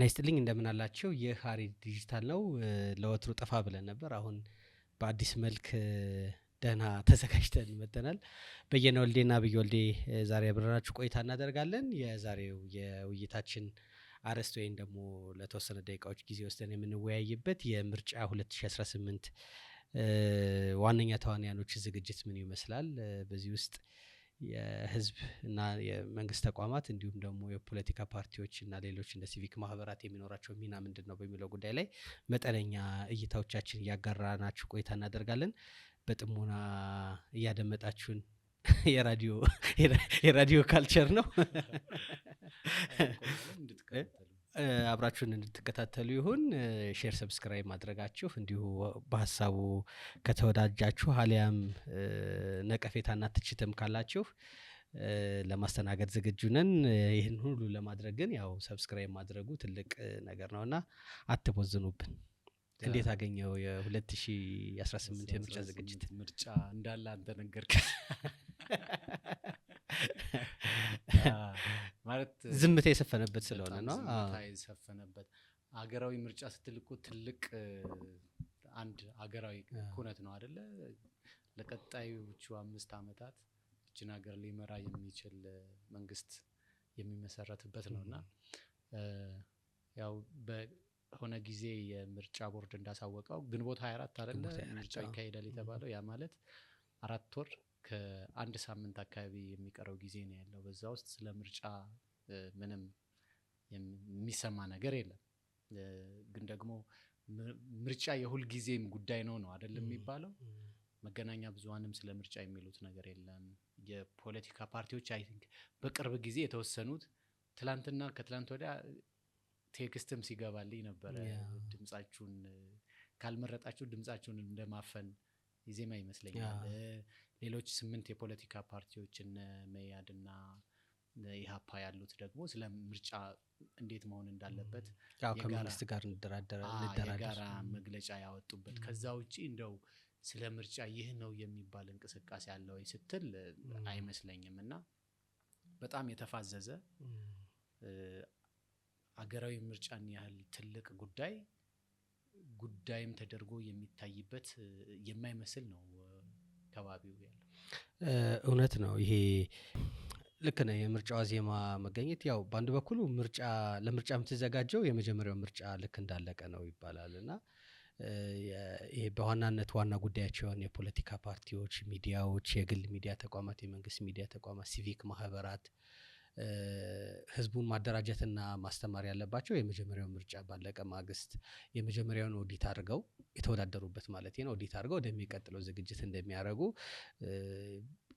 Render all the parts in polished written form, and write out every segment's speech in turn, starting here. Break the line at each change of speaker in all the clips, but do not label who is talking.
ይስጥልኝ እንደምን አላችሁ? ይህ ሀሬድ ዲጂታል ነው። ለወትሮ ጠፋ ብለን ነበር። አሁን በአዲስ መልክ ደህና ተዘጋጅተን መጥተናል። በየነ ወልዴና አብይ ወልዴ ዛሬ አብረናችሁ ቆይታ እናደርጋለን። የዛሬው የውይይታችን አርዕስት ወይም ደግሞ ለተወሰነ ደቂቃዎች ጊዜ ወስደን የምንወያይበት የምርጫ 2018 ዋነኛ ተዋንያኖች ዝግጅት ምን ይመስላል፣ በዚህ ውስጥ የህዝብ እና የመንግስት ተቋማት እንዲሁም ደግሞ የፖለቲካ ፓርቲዎች እና ሌሎች እንደ ሲቪክ ማህበራት የሚኖራቸው ሚና ምንድነው በሚለው ጉዳይ ላይ መጠነኛ እይታዎቻችን እያጋራናችሁ ቆይታ እናደርጋለን። በጥሞና እያደመጣችሁን የራዲዮ ካልቸር ነው አብራችሁን እንድትከታተሉ ይሁን። ሼር ሰብስክራይብ ማድረጋችሁ እንዲሁ በሀሳቡ ከተወዳጃችሁ አሊያም ነቀፌታና ትችትም ካላችሁ ለማስተናገድ ዝግጁ ነን። ይህን ሁሉ ለማድረግ ግን ያው ሰብስክራይብ ማድረጉ ትልቅ ነገር ነውና አትቦዝኑብን። እንዴት አገኘው የ2018 የምርጫ ዝግጅት?
ምርጫ እንዳለ አንተ ነገርከኝ ማለት
ዝምታ የሰፈነበት ስለሆነ ነው።
ዝምታ የሰፈነበት ሀገራዊ ምርጫ ስትል እኮ ትልቅ አንድ ሀገራዊ ኩነት ነው አይደለ? ለቀጣዮቹ 5 አመታት እቺን ሀገር ሊመራ የሚችል መንግስት የሚመሰረትበት ነውና ያው በሆነ ጊዜ የምርጫ ቦርድ እንዳሳወቀው ግንቦት 24 አይደለ ምርጫው ይካሄዳል የተባለው። ያ ማለት 4 ወር ከአንድ ሳምንት አካባቢ የሚቀረው ጊዜ ነው ያለው። በዛ ውስጥ ስለ ምርጫ ምንም የሚሰማ ነገር የለም። ግን ደግሞ ምርጫ የሁል ጊዜም ጉዳይ ነው አይደለም የሚባለው። መገናኛ ብዙሃንም ስለ ምርጫ የሚሉት ነገር የለም። የፖለቲካ ፓርቲዎች አይ ቲንክ በቅርብ ጊዜ የተወሰኑት ትላንትና ከትላንት ወዲያ ቴክስትም ሲገባልኝ ነበር ድምጻችሁን ካልመረጣችሁ ድምጻችሁን እንደማፈን ይዜማ ይመስለኛል። ሌሎች 8 የፖለቲካ ፓርቲዎች እነ መያድና ኢሃፓ ያሉት ደግሞ ስለ ምርጫ እንዴት መሆን እንዳለበት
ከመንግስት ጋር እንደራደራለን
የጋራ መግለጫ ያወጡበት። ከዛ ውጪ እንደው ስለ ምርጫ ይህ ነው የሚባል እንቅስቃሴ አለ ወይ ስትል አይመስለኝም። እና በጣም የተፋዘዘ አገራዊ ምርጫን ያህል ትልቅ ጉዳይም ተደርጎ የሚታይበት የማይመስል ነው ከባቢው ያለው።
እውነት ነው። ይሄ ልክ ነው። የምርጫው ዜማ መገኘት ያው በአንድ በኩል ለምርጫ የምትዘጋጀው የመጀመሪያው ምርጫ ልክ እንዳለቀ ነው ይባላልና ይሄ በዋናነት ዋና ጉዳያቸውን የፖለቲካ ፓርቲዎች፣ ሚዲያዎች፣ የግል ሚዲያ ተቋማት፣ የመንግስት ሚዲያ ተቋማት፣ ሲቪክ ማህበራት ህዝቡን ማደራጀትና ማስተማር ያለባቸው የመጀመሪያው ምርጫ ባለቀ ማግስት የመጀመሪያውን ኦዲት አድርገው የተወዳደሩበት ማለት ነው ኦዲት አድርገው ወደሚቀጥለው ዝግጅት እንደሚያደርጉ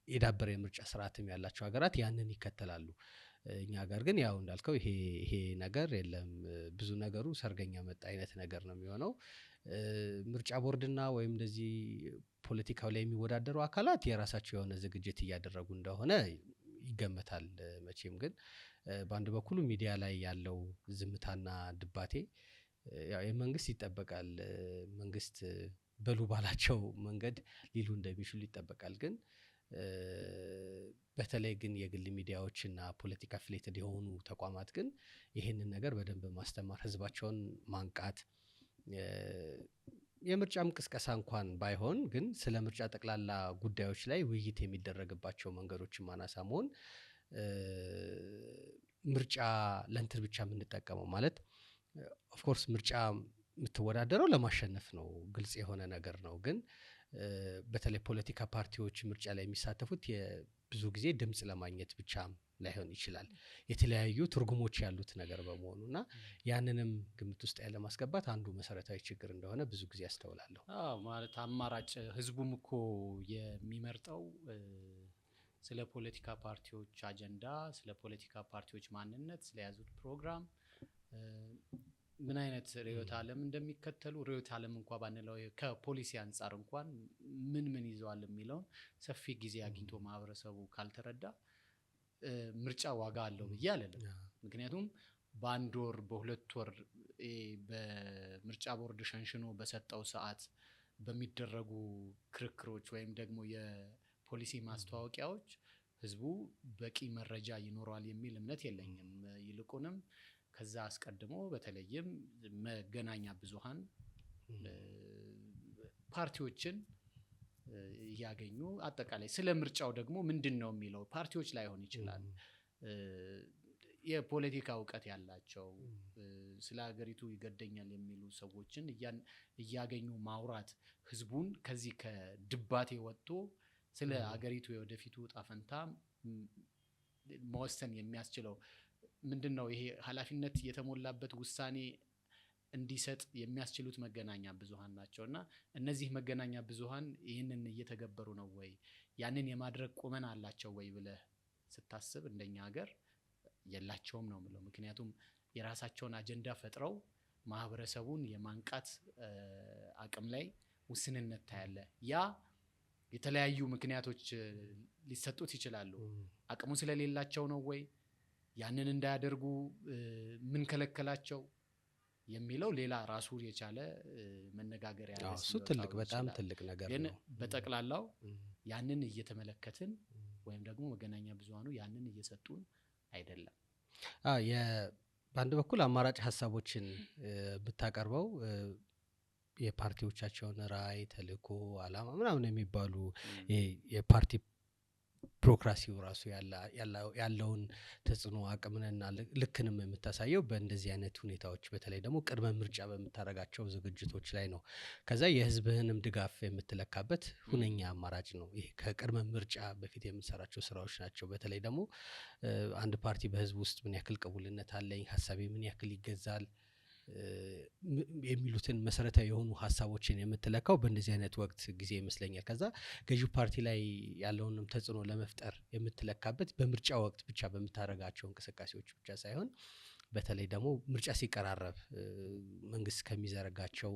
የዳበረ የምርጫ ስርዓትም ያላቸው ሀገራት ያንን ይከተላሉ። እኛ ሀገር ግን ያው እንዳልከው ይሄ ነገር የለም። ብዙ ነገሩ ሰርገኛ መጣ አይነት ነገር ነው የሚሆነው። ምርጫ ቦርድና ወይም እንደዚህ ፖለቲካው ላይ የሚወዳደሩ አካላት የራሳቸው የሆነ ዝግጅት እያደረጉ እንደሆነ ይገመታል። መቼም ግን በአንድ በኩል ሚዲያ ላይ ያለው ዝምታና ድባቴ ያው የመንግስት ይጠበቃል። መንግስት በሉ ባላቸው መንገድ ሊሉ እንደሚችሉ ይጠበቃል። ግን በተለይ ግን የግል ሚዲያዎችና ፖለቲካ ፍሌትድ የሆኑ ተቋማት ግን ይሄንን ነገር በደንብ ማስተማር፣ ህዝባቸውን ማንቃት፣ የምርጫም ቅስቀሳ እንኳን ባይሆን ግን ስለ ምርጫ ጠቅላላ ጉዳዮች ላይ ውይይት የሚደረግባቸው መንገዶችን ማናሳ መሆን ምርጫ ለእንትን ብቻ የምንጠቀመው ማለት ኦፍ ኮርስ ምርጫ የምትወዳደረው ለማሸነፍ ነው፣ ግልጽ የሆነ ነገር ነው። ግን በተለይ ፖለቲካ ፓርቲዎች ምርጫ ላይ የሚሳተፉት ብዙ ጊዜ ድምጽ ለማግኘት ብቻ ላይሆን ይችላል። የተለያዩ ትርጉሞች ያሉት ነገር በመሆኑና ያንንም ግምት ውስጥ ያለ ማስገባት አንዱ መሰረታዊ ችግር እንደሆነ ብዙ ጊዜ አስተውላለሁ።
ማለት አማራጭ ህዝቡም እኮ የሚመርጠው ስለ ፖለቲካ ፓርቲዎች አጀንዳ፣ ስለ ፖለቲካ ፓርቲዎች ማንነት፣ ስለያዙት ፕሮግራም ምን አይነት ርዕዮተ ዓለም እንደሚከተሉ ርዕዮተ ዓለም እንኳን ባንለው ከፖሊሲ አንፃር እንኳን ምን ይዘዋል የሚለውን ሰፊ ጊዜ አግኝቶ ማህበረሰቡ ካልተረዳ ምርጫ ዋጋ አለው ብዬ አልልም። ምክንያቱም በአንድ ወር በሁለት ወር በምርጫ ቦርድ ሸንሽኖ በሰጠው ሰዓት በሚደረጉ ክርክሮች ወይም ደግሞ የፖሊሲ ማስተዋወቂያዎች ህዝቡ በቂ መረጃ ይኖራል የሚል እምነት የለኝም። ይልቁንም ከዛ አስቀድሞ በተለይም መገናኛ ብዙሃን ፓርቲዎችን ያገኙ አጠቃላይ ስለ ምርጫው ደግሞ ምንድነው የሚለው ፓርቲዎች ላይሆን ይችላል የፖለቲካ ዕውቀት ያላቸው ስለ ሀገሪቱ ይገደኛል የሚሉ ሰዎችን እያገኙ ማውራት ህዝቡን ከዚህ ከድባቴ ወጥቶ ስለ ሀገሪቱ የወደፊቱ ዕጣ ፈንታ መወሰን የሚያስችለው ምንድነው ይሄ ኃላፊነት የተሞላበት ውሳኔ እንዲሰጥ የሚያስችሉት መገናኛ ብዙሃን ናቸውና እነዚህ መገናኛ ብዙሃን ይህንን እየተገበሩ ነው ወይ ያንን የማድረግ ቁመና አላቸው ወይ ብለህ ስታስብ እንደኛ ሀገር የላቸውም ነው የምለው። ምክንያቱም የራሳቸውን አጀንዳ ፈጥረው ማህበረሰቡን የማንቃት አቅም ላይ ውስንነት ታያለ። ያ የተለያዩ ምክንያቶች ሊሰጡት ይችላሉ። አቅሙ ስለሌላቸው ነው ወይ ያንን እንዳያደርጉ ምን ከለከላቸው የሚለው ሌላ ራሱ የቻለ መነጋገር ያለ
እሱ ትልቅ በጣም ትልቅ ነገር ነው።
በጠቅላላው ያንን እየተመለከትን ወይም ደግሞ መገናኛ ብዙሃኑ ያንን እየሰጡን አይደለም።
በአንድ በኩል አማራጭ ሀሳቦችን ብታቀርበው የፓርቲዎቻቸውን ራዕይ ተልእኮ ዓላማ ምናምን የሚባሉ የፓርቲ ቢሮክራሲው ራሱ ያለውን ተጽዕኖ አቅምንና ልክንም የምታሳየው በእንደዚህ አይነት ሁኔታዎች በተለይ ደግሞ ቅድመ ምርጫ በምታረጋቸው ዝግጅቶች ላይ ነው። ከዛ የህዝብህንም ድጋፍ የምትለካበት ሁነኛ አማራጭ ነው። ይሄ ከቅድመ ምርጫ በፊት የምንሰራቸው ስራዎች ናቸው። በተለይ ደግሞ አንድ ፓርቲ በህዝብ ውስጥ ምን ያክል ቅቡልነት አለኝ፣ ሀሳቤ ምን ያክል ይገዛል የሚሉትን መሰረታዊ የሆኑ ሀሳቦችን የምትለካው በእንደዚህ አይነት ወቅት ጊዜ ይመስለኛል። ከዛ ገዢው ፓርቲ ላይ ያለውንም ተጽዕኖ ለመፍጠር የምትለካበት በምርጫ ወቅት ብቻ በምታረጋቸው እንቅስቃሴዎች ብቻ ሳይሆን በተለይ ደግሞ ምርጫ ሲቀራረብ መንግስት ከሚዘረጋቸው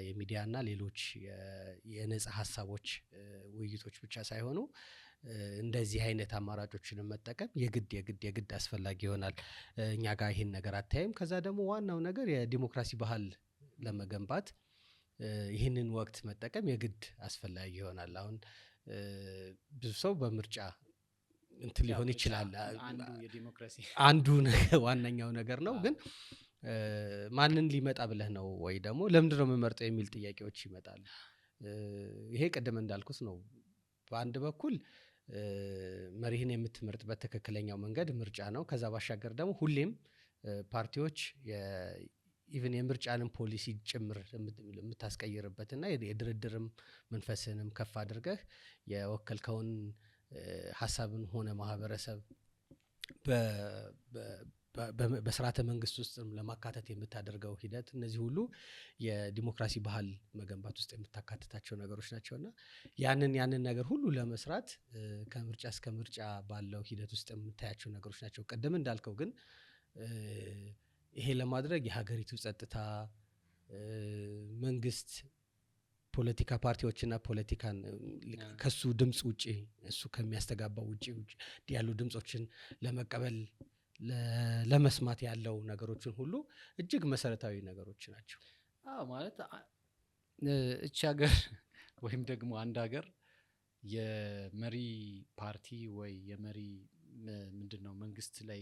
የሚዲያና ሌሎች የነጻ ሀሳቦች ውይይቶች ብቻ ሳይሆኑ እንደዚህ አይነት አማራጮችን መጠቀም የግድ አስፈላጊ ይሆናል። እኛ ጋር ይሄን ነገር አታይም። ከዛ ደግሞ ዋናው ነገር የዲሞክራሲ ባህል ለመገንባት ይህንን ወቅት መጠቀም የግድ አስፈላጊ ይሆናል። አሁን ብዙ ሰው በምርጫ እንትን ሊሆን ይችላል
አንዱ የዲሞክራሲ
አንዱ ዋናኛው ነገር ነው። ግን ማንን ሊመጣ ብለህ ነው ወይ ደግሞ ለምንድነው የምመርጠው የሚል ጥያቄዎች ይመጣሉ። ይሄ ቀደም እንዳልኩት ነው። በአንድ በኩል መሪህን የምትመርጥበት ትክክለኛው መንገድ ምርጫ ነው። ከዛ ባሻገር ደግሞ ሁሌም ፓርቲዎች ኢቭን የምርጫንም ፖሊሲ ጭምር የምታስቀይርበትና የድርድርም መንፈስንም ከፍ አድርገህ የወከልከውን ሀሳብን ሆነ ማህበረሰብ በስርዓተ መንግስት ውስጥ ለማካተት የምታደርገው ሂደት እነዚህ ሁሉ የዲሞክራሲ ባህል መገንባት ውስጥ የምታካትታቸው ነገሮች ናቸውና ያንን ነገር ሁሉ ለመስራት ከምርጫ እስከ ምርጫ ባለው ሂደት ውስጥ የምታያቸው ነገሮች ናቸው። ቀደም እንዳልከው ግን ይሄ ለማድረግ የሀገሪቱ ጸጥታ መንግስት ፖለቲካ ፓርቲዎችና ፖለቲካን ከሱ ድምጽ ውጪ እሱ ከሚያስተጋባው ውጪ ያሉ ድምጾችን ለመቀበል ለመስማት ያለው ነገሮችን ሁሉ እጅግ መሰረታዊ ነገሮች ናቸው።
ማለት እቺ ሀገር ወይም ደግሞ አንድ ሀገር የመሪ ፓርቲ ወይ የመሪ ምንድነው መንግስት ላይ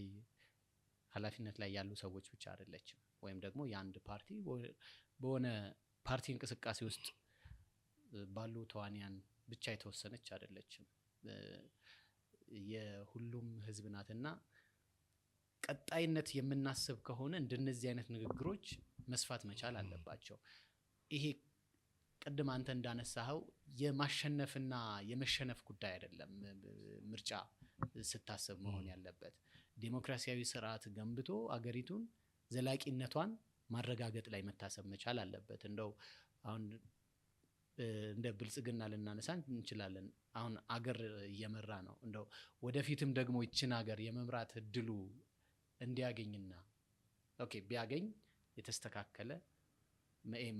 ኃላፊነት ላይ ያሉ ሰዎች ብቻ አይደለችም። ወይም ደግሞ የአንድ ፓርቲ በሆነ ፓርቲ እንቅስቃሴ ውስጥ ባሉ ተዋንያን ብቻ የተወሰነች አይደለችም። የሁሉም ህዝብ ናትና ቀጣይነት የምናስብ ከሆነ እንደነዚህ አይነት ንግግሮች መስፋት መቻል አለባቸው። ይሄ ቀደም አንተ እንዳነሳኸው የማሸነፍና የመሸነፍ ጉዳይ አይደለም። ምርጫ ስታስብ መሆን ያለበት ዲሞክራሲያዊ ስርዓት ገንብቶ አገሪቱን ዘላቂነቷን ማረጋገጥ ላይ መታሰብ መቻል አለበት። እንደው አሁን እንደ ብልጽግና ልናነሳ እንችላለን። አሁን አገር እየመራ ነው። እንደው ወደፊትም ደግሞ ይችን ሀገር የመምራት እድሉ እንዲያገኝና ቢያገኝ የተስተካከለ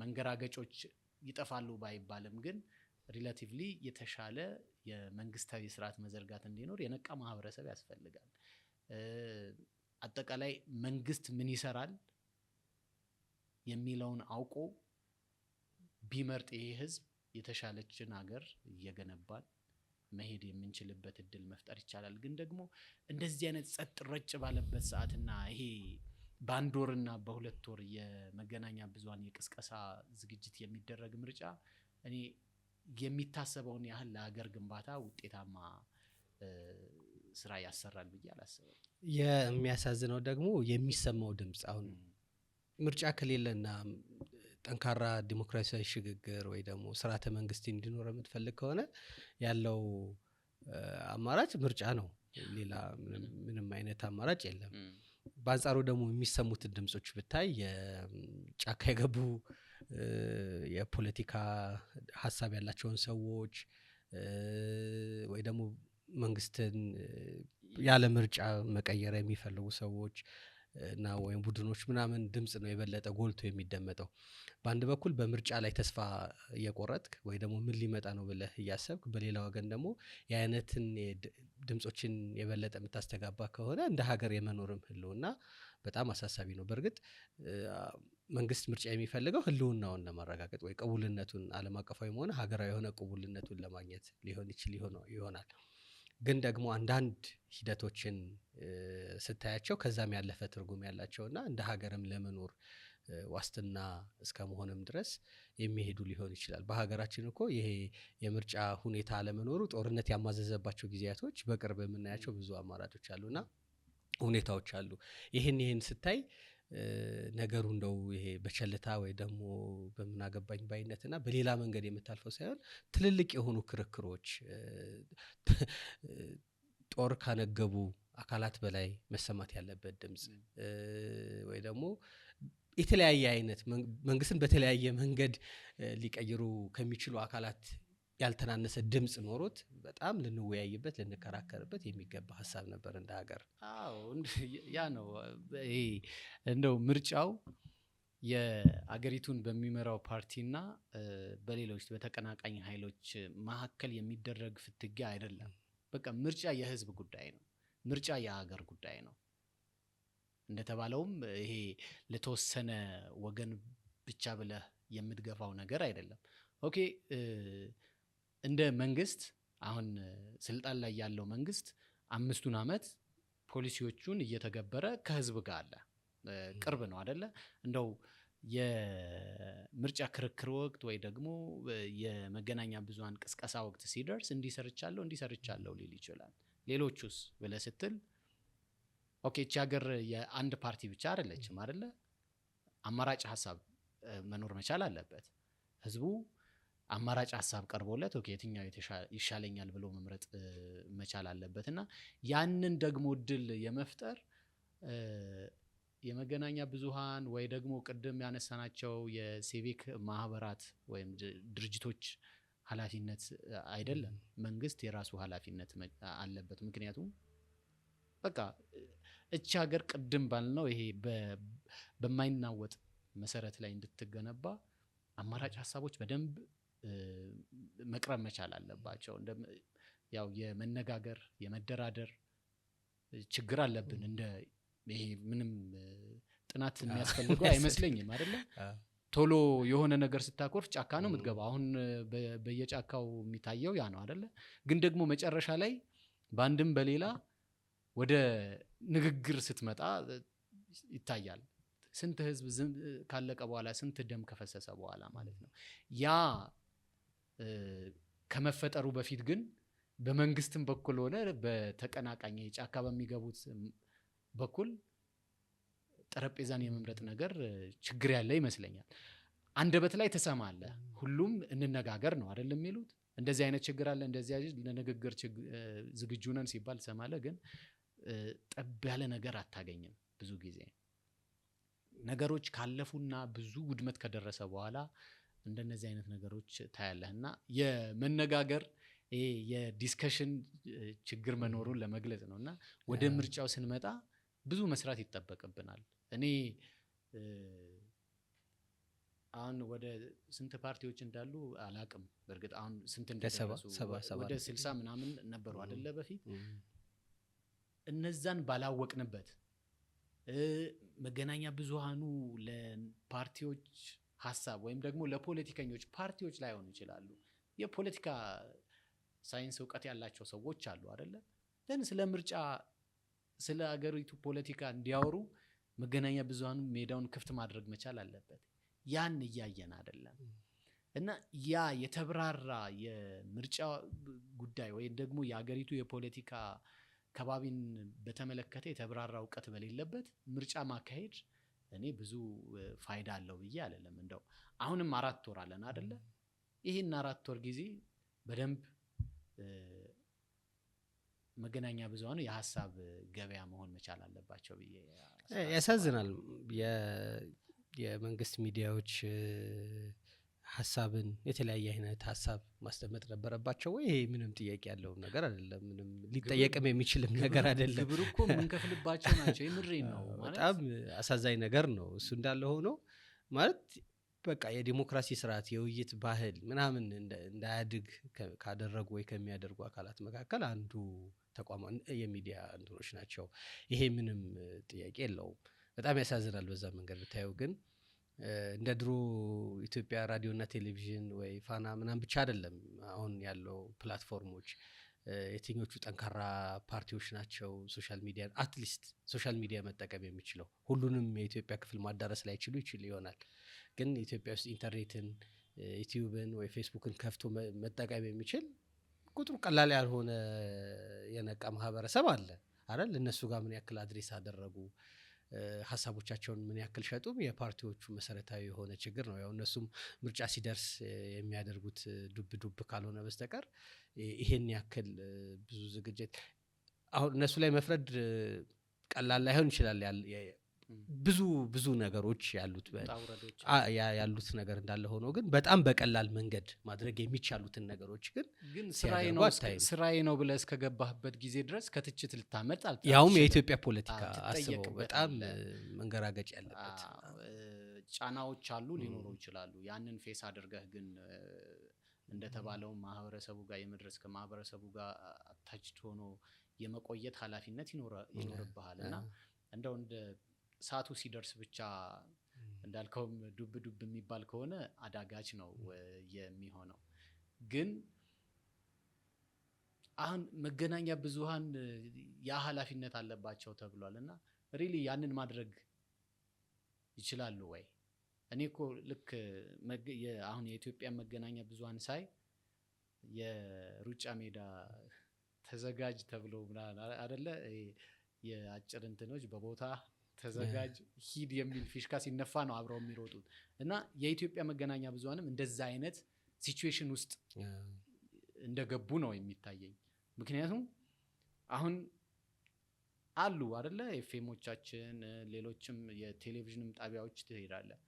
መንገራገጮች ይጠፋሉ ባይባልም ግን ሪላቲቭሊ የተሻለ የመንግስታዊ ስርዓት መዘርጋት እንዲኖር የነቃ ማህበረሰብ ያስፈልጋል። አጠቃላይ መንግስት ምን ይሰራል የሚለውን አውቆ ቢመርጥ ይሄ ህዝብ የተሻለችን ሀገር እየገነባን መሄድ የምንችልበት እድል መፍጠር ይቻላል። ግን ደግሞ እንደዚህ አይነት ጸጥ ረጭ ባለበት ሰዓትና ይሄ በአንድ ወርና በሁለት ወር የመገናኛ ብዙሃን የቅስቀሳ ዝግጅት የሚደረግ ምርጫ እኔ የሚታሰበውን ያህል ለሀገር ግንባታ ውጤታማ ስራ ያሰራል ብዬ አላስብም።
የሚያሳዝነው ደግሞ የሚሰማው ድምፅ አሁን ምርጫ ከሌለና ጠንካራ ዲሞክራሲያዊ ሽግግር ወይ ደግሞ ስርዓተ መንግስት እንዲኖር የምትፈልግ ከሆነ ያለው አማራጭ ምርጫ ነው። ሌላ ምንም አይነት አማራጭ የለም። በአንጻሩ ደግሞ የሚሰሙትን ድምጾች ብታይ የጫካ የገቡ የፖለቲካ ሀሳብ ያላቸውን ሰዎች ወይ ደግሞ መንግስትን ያለ ምርጫ መቀየር የሚፈልጉ ሰዎች እና ወይም ቡድኖች ምናምን ድምጽ ነው የበለጠ ጎልቶ የሚደመጠው። በአንድ በኩል በምርጫ ላይ ተስፋ እየቆረጥክ ወይ ደግሞ ምን ሊመጣ ነው ብለህ እያሰብክ፣ በሌላ ወገን ደግሞ የአይነትን ድምጾችን የበለጠ የምታስተጋባ ከሆነ እንደ ሀገር የመኖርም ህልውና በጣም አሳሳቢ ነው። በእርግጥ መንግስት ምርጫ የሚፈልገው ህልውናውን ለማረጋገጥ ወይ ቅቡልነቱን ዓለም አቀፋዊም ሆነ ሀገራዊ የሆነ ቅቡልነቱን ለማግኘት ሊሆን ይሆናል። ግን ደግሞ አንዳንድ ሂደቶችን ስታያቸው ከዛም ያለፈ ትርጉም ያላቸውና እንደ ሀገርም ለመኖር ዋስትና እስከ መሆንም ድረስ የሚሄዱ ሊሆን ይችላል። በሀገራችን እኮ ይሄ የምርጫ ሁኔታ አለመኖሩ ጦርነት ያማዘዘባቸው ጊዜያቶች በቅርብ የምናያቸው ብዙ አማራጮች አሉና ሁኔታዎች አሉ። ይሄን ስታይ ነገሩ እንደው ይሄ በቸልታ ወይ ደግሞ በምናገባኝ ባይነትና በሌላ መንገድ የምታልፈው ሳይሆን ትልልቅ የሆኑ ክርክሮች ጦር ካነገቡ አካላት በላይ መሰማት ያለበት ድምጽ ወይ ደግሞ የተለያየ አይነት መንግስትን በተለያየ መንገድ ሊቀይሩ ከሚችሉ አካላት ያልተናነሰ ድምጽ ኖሮት በጣም ልንወያይበት ልንከራከርበት የሚገባ ሀሳብ ነበር እንደ ሀገር።
አዎ ያ ነው። ይሄ እንደው ምርጫው የአገሪቱን በሚመራው ፓርቲና በሌሎች በተቀናቃኝ ኃይሎች መካከል የሚደረግ ፍትጊያ አይደለም። በቃ ምርጫ የህዝብ ጉዳይ ነው። ምርጫ የሀገር ጉዳይ ነው። እንደተባለውም ይሄ ለተወሰነ ወገን ብቻ ብለህ የምትገፋው ነገር አይደለም። ኦኬ እንደ መንግስት አሁን ስልጣን ላይ ያለው መንግስት 5 አመት ፖሊሲዎቹን እየተገበረ ከህዝብ ጋር አለ፣ ቅርብ ነው አይደለ? እንደው የምርጫ ክርክር ወቅት ወይ ደግሞ የመገናኛ ብዙሃን ቅስቀሳ ወቅት ሲደርስ እንዲሰርቻለሁ ሊል ይችላል። ሌሎቹስ ብለህ ስትል ኦኬ እቺ ሀገር የአንድ ፓርቲ ብቻ አይደለችም አይደለ? አማራጭ ሀሳብ መኖር መቻል አለበት። ህዝቡ አማራጭ ሀሳብ ቀርቦለት ኦኬ የትኛው ይሻለኛል ብሎ መምረጥ መቻል አለበትና ያንን ደግሞ እድል የመፍጠር የመገናኛ ብዙሃን ወይ ደግሞ ቅድም ያነሳናቸው የሲቪክ ማህበራት ወይም ድርጅቶች ኃላፊነት አይደለም። መንግስት የራሱ ኃላፊነት አለበት። ምክንያቱም በቃ እቺ ሀገር ቅድም ባልነው ይሄ በማይናወጥ መሰረት ላይ እንድትገነባ አማራጭ ሀሳቦች በደንብ መቅረብ መቻል አለባቸው። ያው የመነጋገር የመደራደር ችግር አለብን። እንደ ይሄ ምንም ጥናት የሚያስፈልገው አይመስለኝም አይደለ? ቶሎ የሆነ ነገር ስታኮርፍ ጫካ ነው የምትገባው። አሁን በየጫካው የሚታየው ያ ነው አይደለ? ግን ደግሞ መጨረሻ ላይ በአንድም በሌላ ወደ ንግግር ስትመጣ ይታያል። ስንት ህዝብ ካለቀ በኋላ ስንት ደም ከፈሰሰ በኋላ ማለት ነው። ያ ከመፈጠሩ በፊት ግን በመንግስትም በኩል ሆነ በተቀናቃኝ ጫካ በሚገቡት በኩል ጠረጴዛን የመምረጥ ነገር ችግር ያለ ይመስለኛል። አንደበት ላይ ትሰማለህ፣ ሁሉም እንነጋገር ነው አይደለም የሚሉት። እንደዚህ አይነት ችግር አለ፣ እንደዚህ አይነት ለንግግር ዝግጁ ነን ሲባል ትሰማለህ። ግን ጠብ ያለ ነገር አታገኝም። ብዙ ጊዜ ነገሮች ካለፉና ብዙ ውድመት ከደረሰ በኋላ እንደነዚህ አይነት ነገሮች ታያለህና የመነጋገር የዲስከሽን ችግር መኖሩን ለመግለጽ ነውና ወደ ምርጫው ስንመጣ ብዙ መስራት ይጠበቅብናል። እኔ አሁን ወደ ስንት ፓርቲዎች እንዳሉ አላቅም። በእርግጥ አሁን ስንት እንደደረሱ ወደ 60 ምናምን ነበሩ አይደለ በፊት። እነዛን ባላወቅንበት መገናኛ ብዙሃኑ ለፓርቲዎች ሀሳብ ወይም ደግሞ ለፖለቲከኞች ፓርቲዎች ላይሆኑ ይችላሉ፣ የፖለቲካ ሳይንስ እውቀት ያላቸው ሰዎች አሉ አይደለ? ስለ ምርጫ ስለ አገሪቱ ፖለቲካ እንዲያወሩ መገናኛ ብዙሃኑ ሜዳውን ክፍት ማድረግ መቻል አለበት። ያን እያየን አይደለም። እና ያ የተብራራ የምርጫ ጉዳይ ወይም ደግሞ የሀገሪቱ የፖለቲካ ከባቢን በተመለከተ የተብራራ እውቀት በሌለበት ምርጫ ማካሄድ እኔ ብዙ ፋይዳ አለው ብዬ አይደለም። እንደው አሁንም 4 ወር አለን አይደለ? ይሄን 4 ወር ጊዜ በደንብ መገናኛ ብዙሃኑ የሀሳብ ገበያ መሆን መቻል አለባቸው ብዬ
ያሳዝናል። የመንግስት ሚዲያዎች ሀሳብን የተለያየ አይነት ሀሳብ ማስደመጥ ነበረባቸው ወይ? ይሄ ምንም ጥያቄ ያለው ነገር አይደለም። ምንም ሊጠየቅም የሚችልም ነገር አይደለም።
ግብር እኮ የምንከፍልባቸው ናቸው። የምሬን ነው ማለት
በጣም አሳዛኝ ነገር ነው። እሱ እንዳለ ሆኖ ማለት በቃ የዲሞክራሲ ስርዓት የውይይት ባህል ምናምን እንዳያድግ ካደረጉ ወይ ከሚያደርጉ አካላት መካከል አንዱ ተቋም የሚዲያ እንትኖች ናቸው። ይሄ ምንም ጥያቄ የለውም። በጣም ያሳዝናል በዛ መንገድ ብታየው። ግን እንደ ድሮ ኢትዮጵያ ራዲዮና ቴሌቪዥን ወይ ፋና ምናምን ብቻ አይደለም አሁን ያለው ፕላትፎርሞች የትኞቹ ጠንካራ ፓርቲዎች ናቸው ሶሻል ሚዲያ አትሊስት ሶሻል ሚዲያ መጠቀም የሚችለው? ሁሉንም የኢትዮጵያ ክፍል ማዳረስ ላይ ይችል ይሆናል። ግን ኢትዮጵያ ውስጥ ኢንተርኔትን ዩቲዩብን ወይ ፌስቡክን ከፍቶ መጠቀም የሚችል ቁጥሩ ቀላል ያልሆነ የነቃ ማህበረሰብ አለ አይደል? እነሱ ጋር ምን ያክል አድሬስ አደረጉ፣ ሀሳቦቻቸውን ምን ያክል ሸጡም የፓርቲዎቹ መሰረታዊ የሆነ ችግር ነው። ያው እነሱም ምርጫ ሲደርስ የሚያደርጉት ዱብ ካልሆነ በስተቀር ይሄን ያክል ብዙ ዝግጅት አሁን እነሱ ላይ መፍረድ ቀላል ላይሆን ይችላል። ብዙ ነገሮች ያሉት ነገር እንዳለ ሆኖ ግን በጣም በቀላል መንገድ ማድረግ የሚቻሉትን ነገሮች ግን
ስራዬ ነው ብለህ እስከገባህበት ጊዜ ድረስ ከትችት ልታመልጥ አልቻልክም።
ያውም የኢትዮጵያ ፖለቲካ አስበው በጣም መንገራገጭ ያለበት
ጫናዎች አሉ ሊኖሩ ይችላሉ። ያንን ፌስ አድርገህ ግን እንደተባለው ማህበረሰቡ ጋር የመድረስ ከማህበረሰቡ ጋር አታችት ሆኖ የመቆየት ኃላፊነት ይኖርብሃል እና እንደው እንደ ሰዓቱ ሲደርስ ብቻ እንዳልከውም ዱብ የሚባል ከሆነ አዳጋች ነው የሚሆነው። ግን አሁን መገናኛ ብዙሃን ያ ኃላፊነት አለባቸው ተብሏል እና ሪሊ ያንን ማድረግ ይችላሉ ወይ? እኔ እኮ ልክ አሁን የኢትዮጵያ መገናኛ ብዙሃን ሳይ የሩጫ ሜዳ ተዘጋጅ ተብሎ አይደለ የአጭር እንትኖች በቦታ ተዘጋጅ ሂድ የሚል ፊሽካ ሲነፋ ነው አብረው የሚሮጡት እና የኢትዮጵያ መገናኛ ብዙሃንም እንደዛ አይነት ሲቹዌሽን ውስጥ እንደገቡ ነው የሚታየኝ። ምክንያቱም አሁን አሉ አይደለ ኤፍኤሞቻችን ሌሎችም የቴሌቪዥንም ጣቢያዎች ትሄዳለህ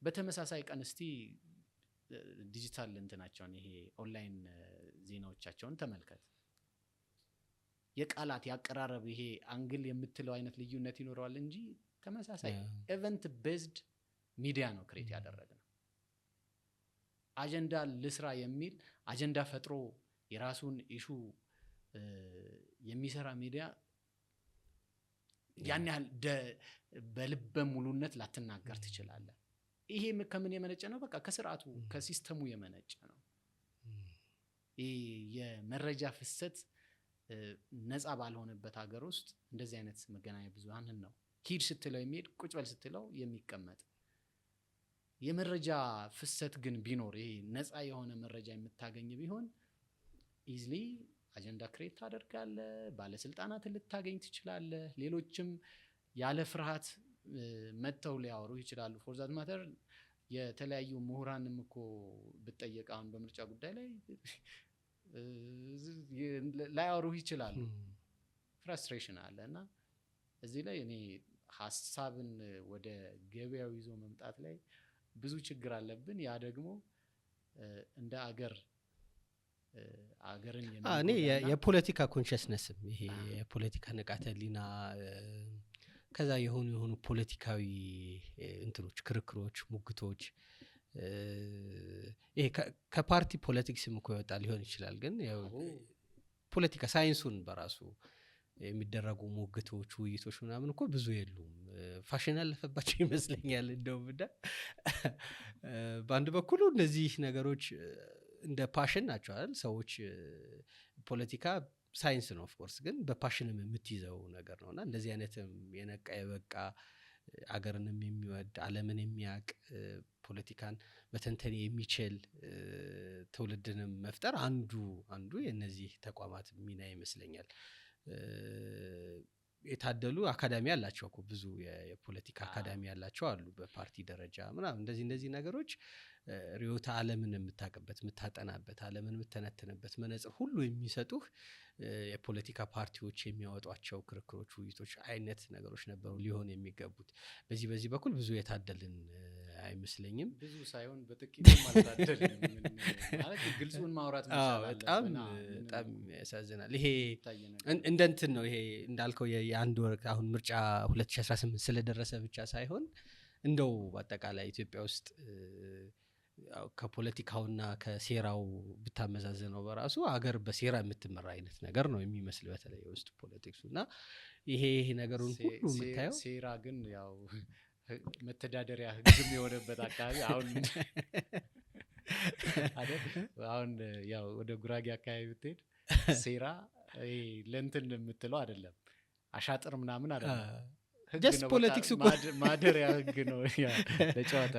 በተመሳሳይ ቀን እስቲ ዲጂታል እንትናቸውን ይሄ ኦንላይን ዜናዎቻቸውን ተመልከት። የቃላት ያቀራረብ ይሄ አንግል የምትለው አይነት ልዩነት ይኖረዋል እንጂ ተመሳሳይ ኢቨንት ቤዝድ ሚዲያ ነው ክሬት ያደረግነው። አጀንዳ ልስራ የሚል አጀንዳ ፈጥሮ የራሱን ኢሹ የሚሰራ ሚዲያ ያን ያህል በልበ ሙሉነት ላትናገር ትችላለህ። ይሄ ከምን የመነጨ ነው? በቃ ከስርዓቱ ከሲስተሙ የመነጨ ነው። የመረጃ ፍሰት ነፃ ባልሆነበት ሀገር ውስጥ እንደዚህ አይነት መገናኛ ብዙሃንን ነው ሂድ ስትለው የሚሄድ ቁጭ በል ስትለው የሚቀመጥ። የመረጃ ፍሰት ግን ቢኖር ይሄ ነፃ የሆነ መረጃ የምታገኝ ቢሆን ኢዝሊ አጀንዳ ክሬት ታደርጋለህ፣ ባለስልጣናትን ልታገኝ ትችላለህ፣ ሌሎችም ያለ ፍርሃት መጥተው ሊያወሩ ይችላሉ። ፎር ዛት ማተር የተለያዩ ምሁራንም እኮ ብትጠየቅ አሁን በምርጫ ጉዳይ ላይ ላያወሩ ይችላሉ። ፍራስትሬሽን አለ እና እዚህ ላይ እኔ ሀሳብን ወደ ገበያው ይዞ መምጣት ላይ ብዙ ችግር አለብን። ያ ደግሞ እንደ አገርን
እኔ የፖለቲካ ኮንሽስነስም ይሄ የፖለቲካ ንቃተ ህሊና ከዛ የሆኑ ፖለቲካዊ እንትኖች ክርክሮች ሙግቶች ይሄ ከፓርቲ ፖለቲክስም እኮ ይወጣ ሊሆን ይችላል። ግን ያው ፖለቲካ ሳይንሱን በራሱ የሚደረጉ ሙግቶች ውይይቶች ምናምን እኮ ብዙ የሉም። ፋሽን ያለፈባቸው ይመስለኛል። እንደውም በአንድ በኩል እነዚህ ነገሮች እንደ ፓሽን ናቸው አይደል? ሰዎች ፖለቲካ ሳይንስ ነው ኦፍ ኮርስ፣ ግን በፓሽንም የምትይዘው ነገር ነውና እንደዚህ አይነትም የነቃ የበቃ አገርንም የሚወድ ዓለምን የሚያውቅ ፖለቲካን መተንተን የሚችል ትውልድንም መፍጠር አንዱ የነዚህ ተቋማት ሚና ይመስለኛል። የታደሉ አካዳሚ ያላቸው እኮ ብዙ የፖለቲካ አካዳሚ ያላቸው አሉ በፓርቲ ደረጃ ምናምን እንደዚህ ነገሮች ሪዮታ ዓለምን የምታውቅበት የምታጠናበት ዓለምን የምትተነትንበት መነጽር ሁሉ የሚሰጡህ የፖለቲካ ፓርቲዎች የሚያወጧቸው ክርክሮች ውይይቶች አይነት ነገሮች ነበሩ ሊሆን የሚገቡት። በዚህ በኩል ብዙ የታደልን አይመስለኝም።
ብዙ ሳይሆን በጥቂት ማልታደልን ማለት ግልጹን ማውራት
በጣም ያሳዝናል። ይሄ እንደ እንትን ነው። ይሄ እንዳልከው የአንድ ወር አሁን ምርጫ 2018 ስለደረሰ ብቻ ሳይሆን እንደው በአጠቃላይ ኢትዮጵያ ውስጥ ከፖለቲካውና ከሴራው ብታመዛዘነው በራሱ አገር በሴራ የምትመራ አይነት ነገር ነው የሚመስል በተለይ ውስጥ ፖለቲክሱና ይሄ ነገሩን ሁሉ የምታየው
ሴራ ግን ያው መተዳደሪያ ህግም የሆነበት አካባቢ አሁን ያው ወደ ጉራጌ አካባቢ ብትሄድ ሴራ ለእንትን የምትለው አይደለም፣ አሻጥር ምናምን አይደለም፣
ጀስት ፖለቲክስ እኮ
ማደሪያ ህግ ነው ለጨዋታ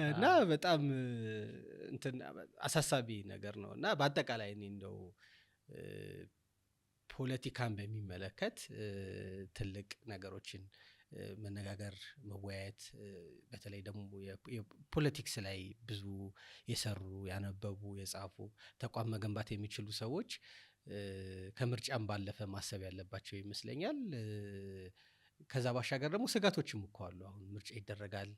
እና በጣም እንትን አሳሳቢ ነገር ነው። እና በአጠቃላይ እኔ እንደው ፖለቲካን በሚመለከት ትልቅ ነገሮችን መነጋገር መወያየት፣ በተለይ ደግሞ የፖለቲክስ ላይ ብዙ የሰሩ ያነበቡ የጻፉ ተቋም መገንባት የሚችሉ ሰዎች ከምርጫም ባለፈ ማሰብ ያለባቸው ይመስለኛል። ከዛ ባሻገር ደግሞ ስጋቶችም እኮ አሉ። አሁን ምርጫ ይደረጋል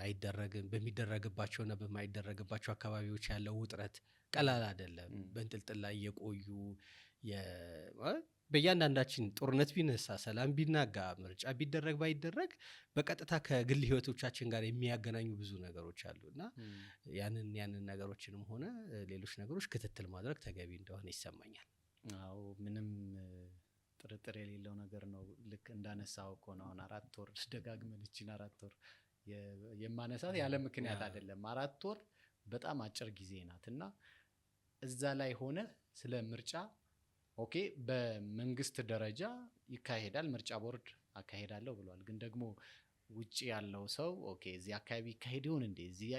አይደረግም፣ በሚደረግባቸውና በማይደረግባቸው አካባቢዎች ያለው ውጥረት ቀላል አይደለም። በእንጥልጥል ላይ የቆዩ በእያንዳንዳችን ጦርነት ቢነሳ ሰላም ቢናጋ ምርጫ ቢደረግ ባይደረግ በቀጥታ ከግል ህይወቶቻችን ጋር የሚያገናኙ ብዙ ነገሮች አሉና ያንን ነገሮችንም ሆነ ሌሎች ነገሮች ክትትል ማድረግ ተገቢ እንደሆነ ይሰማኛል።
አዎ ምንም ጥርጥር የሌለው ነገር ነው። ልክ እንዳነሳው እኮ ነው። አሁን 4 ወር ደጋግመን እቺን 4 ወር የማነሳት ያለ ምክንያት አይደለም። 4 ወር በጣም አጭር ጊዜ ናትና እዛ ላይ ሆነ ስለ ምርጫ ኦኬ በመንግስት ደረጃ ይካሄዳል፣ ምርጫ ቦርድ አካሄዳለሁ ብሏል። ግን ደግሞ ውጪ ያለው ሰው ኦኬ እዚህ አካባቢ ይካሄድ ይሆን እንዴ እዚህ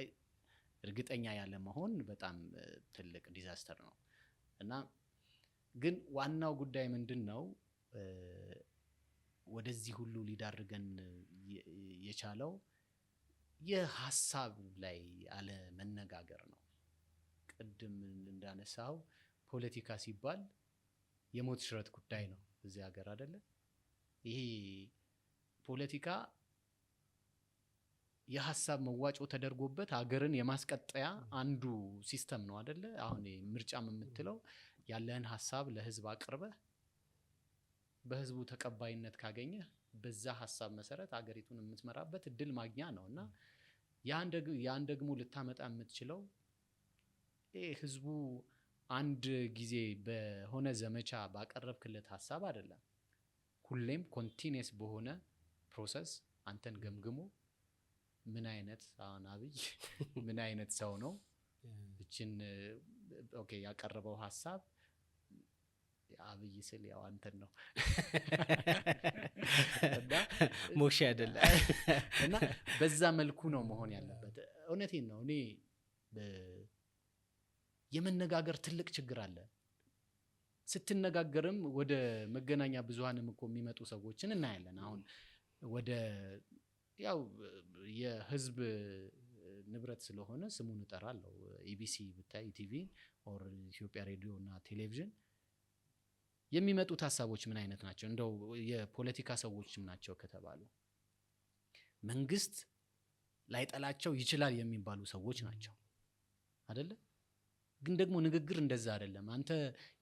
እርግጠኛ ያለ መሆን በጣም ትልቅ ዲዛስተር ነው። እና ግን ዋናው ጉዳይ ምንድነው ወደዚህ ሁሉ ሊዳርገን የቻለው የሐሳብ ላይ አለ መነጋገር ነው። ቅድም እንዳነሳው ፖለቲካ ሲባል የሞት ሽረት ጉዳይ ነው እዚህ ሀገር አይደለ? ይሄ ፖለቲካ የሐሳብ መዋጮ ተደርጎበት ሀገርን የማስቀጠያ አንዱ ሲስተም ነው አይደለ? አሁን ምርጫም የምትለው ያለህን ሐሳብ ለህዝብ አቅርበህ በህዝቡ ተቀባይነት ካገኘ በዛ ሐሳብ መሰረት ሀገሪቱን የምትመራበት እድል ማግኛ ነውና ያን ደግሞ ልታመጣ የምትችለው ህዝቡ አንድ ጊዜ በሆነ ዘመቻ ባቀረብክለት ሐሳብ አይደለም። ሁሌም ኮንቲኒየስ በሆነ ፕሮሰስ አንተን ገምግሞ ምን አይነት አብይ ምን አይነት ሰው ነው እቺን ኦኬ ያቀረበው ሐሳብ አብይ ስል ያው አንተን ነው
ሞሽ አይደለም
እና በዛ መልኩ ነው መሆን ያለበት። እውነቴን ነው። እኔ የመነጋገር ትልቅ ችግር አለ። ስትነጋገርም ወደ መገናኛ ብዙሃንም እኮ የሚመጡ ሰዎችን እናያለን። አሁን ወደ ያው የህዝብ ንብረት ስለሆነ ስሙን እጠራለሁ፣ ኢቢሲ ብታይ ቲቪ ኦር ኢትዮጵያ ሬዲዮ እና ቴሌቪዥን የሚመጡት ሐሳቦች ምን አይነት ናቸው? እንደው የፖለቲካ ሰዎችም ናቸው ከተባሉ መንግስት ላይጠላቸው ይችላል የሚባሉ ሰዎች ናቸው አይደለ? ግን ደግሞ ንግግር እንደዛ አይደለም። አንተ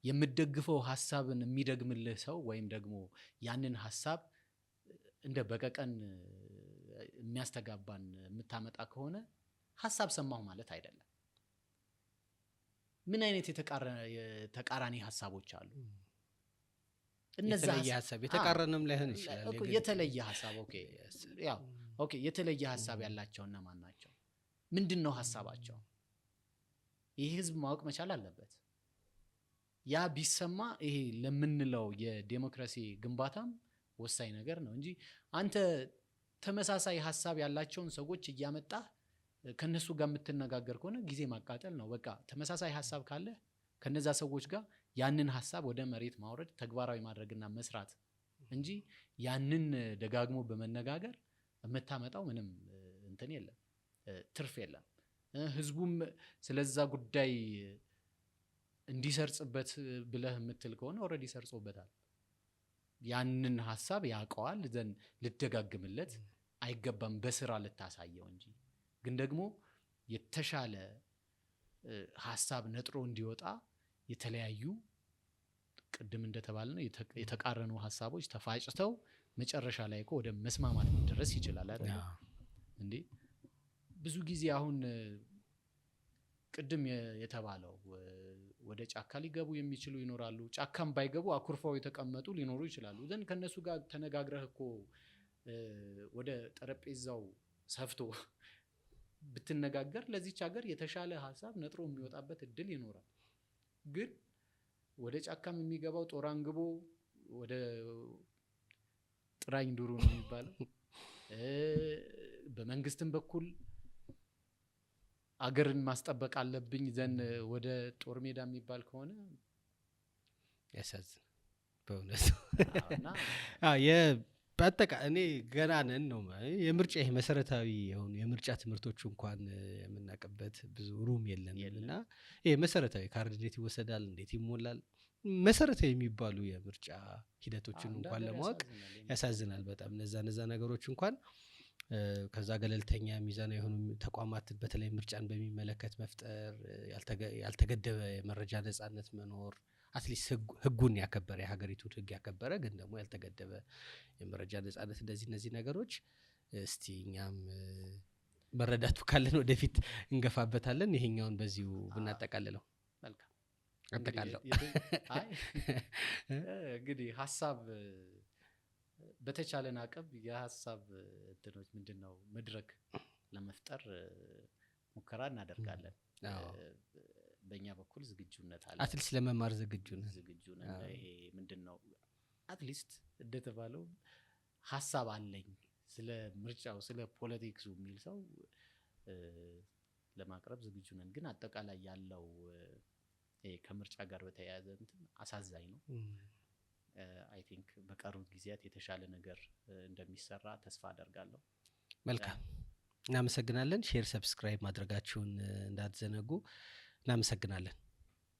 የምትደግፈው ሐሳብን የሚደግምልህ ሰው ወይም ደግሞ ያንን ሐሳብ እንደ በቀቀን የሚያስተጋባን የምታመጣ ከሆነ ሐሳብ ሰማሁ ማለት አይደለም። ምን አይነት የተቃራኒ ሐሳቦች አሉ?
እነዛ ሐሳብ የተቃረነም ላይሆን ይችላል።
የተለየ ሐሳብ ኦኬ የተለየ ሐሳብ ያላቸው እነማን ናቸው? ምንድነው ሐሳባቸው? ይሄ ህዝብ ማወቅ መቻል አለበት። ያ ቢሰማ ይሄ ለምንለው የዲሞክራሲ ግንባታም ወሳኝ ነገር ነው እንጂ አንተ ተመሳሳይ ሀሳብ ያላቸውን ሰዎች እያመጣ ከነሱ ጋር የምትነጋገር ከሆነ ጊዜ ማቃጠል ነው። በቃ ተመሳሳይ ሀሳብ ካለ ከነዛ ሰዎች ጋር ያንን ሀሳብ ወደ መሬት ማውረድ ተግባራዊ ማድረግና መስራት እንጂ ያንን ደጋግሞ በመነጋገር የምታመጣው ምንም እንትን የለም፣ ትርፍ የለም። ህዝቡም ስለዛ ጉዳይ እንዲሰርጽበት ብለህ የምትል ከሆነ ኦልሬዲ ሰርጾበታል። ያንን ሀሳብ ያውቀዋል። ዘን ልደጋግምለት አይገባም፣ በስራ ልታሳየው እንጂ። ግን ደግሞ የተሻለ ሀሳብ ነጥሮ እንዲወጣ የተለያዩ ቅድም እንደተባለ ነው የተቃረኑ ሀሳቦች ተፋጭተው መጨረሻ ላይ እኮ ወደ መስማማት ሊደረስ ይችላል አይደል እንዴ? ብዙ ጊዜ አሁን ቅድም የተባለው ወደ ጫካ ሊገቡ የሚችሉ ይኖራሉ። ጫካም ባይገቡ አኩርፈው የተቀመጡ ሊኖሩ ይችላሉ። ዘን ከነሱ ጋር ተነጋግረህ እኮ ወደ ጠረጴዛው ሰፍቶ ብትነጋገር ለዚች ሀገር የተሻለ ሀሳብ ነጥሮ የሚወጣበት እድል ይኖራል። ግን ወደ ጫካም የሚገባው ጦር አንግቦ ወደ ጥራኝ ዱሩ ነው የሚባለው። በመንግስትም በኩል አገርን ማስጠበቅ አለብኝ ዘን ወደ ጦር ሜዳ የሚባል ከሆነ
ያሳዝን በእውነቱ። በአጠቃ እኔ ገና ነን ነው የምርጫ ይሄ መሰረታዊ የሆኑ የምርጫ ትምህርቶቹ እንኳን የምናውቅበት ብዙ ሩም የለንም እና ይሄ መሰረታዊ ካርድ እንዴት ይወሰዳል፣ እንዴት ይሞላል፣ መሰረታዊ የሚባሉ የምርጫ ሂደቶችን እንኳን ለማወቅ ያሳዝናል በጣም። እነዛ ነገሮች እንኳን ከዛ ገለልተኛ ሚዛን የሆኑ ተቋማት በተለይ ምርጫን በሚመለከት መፍጠር፣ ያልተገደበ የመረጃ ነጻነት መኖር፣ አትሊስት ህጉን ያከበረ የሀገሪቱን ህግ ያከበረ ግን ደግሞ ያልተገደበ የመረጃ ነጻነት፣ እነዚህ ነገሮች እስቲ እኛም መረዳቱ ካለን ወደፊት እንገፋበታለን። ይሄኛውን በዚሁ ብናጠቃልለው
መልካም።
አጠቃለው
እንግዲህ ሀሳብ በተቻለን አቅም የሀሳብ እንትኖች ምንድነው መድረክ ለመፍጠር ሙከራ እናደርጋለን። በእኛ በኩል ዝግጁነት አለ።
አትሊስት ለመማር ዝግጁ ነን።
ይሄ ምንድነው አትሊስት እንደተባለው ሀሳብ አለኝ ስለ ምርጫው ስለ ፖለቲክሱ የሚል ሰው ለማቅረብ ዝግጁ ነን። ግን አጠቃላይ ያለው ከምርጫ ጋር በተያያዘ እንትን አሳዛኝ ነው። አይ ቲንክ በቀሩት ጊዜያት የተሻለ ነገር እንደሚሰራ ተስፋ አደርጋለሁ።
መልካም፣ እናመሰግናለን። ሼር፣ ሰብስክራይብ ማድረጋችሁን እንዳትዘነጉ። እናመሰግናለን።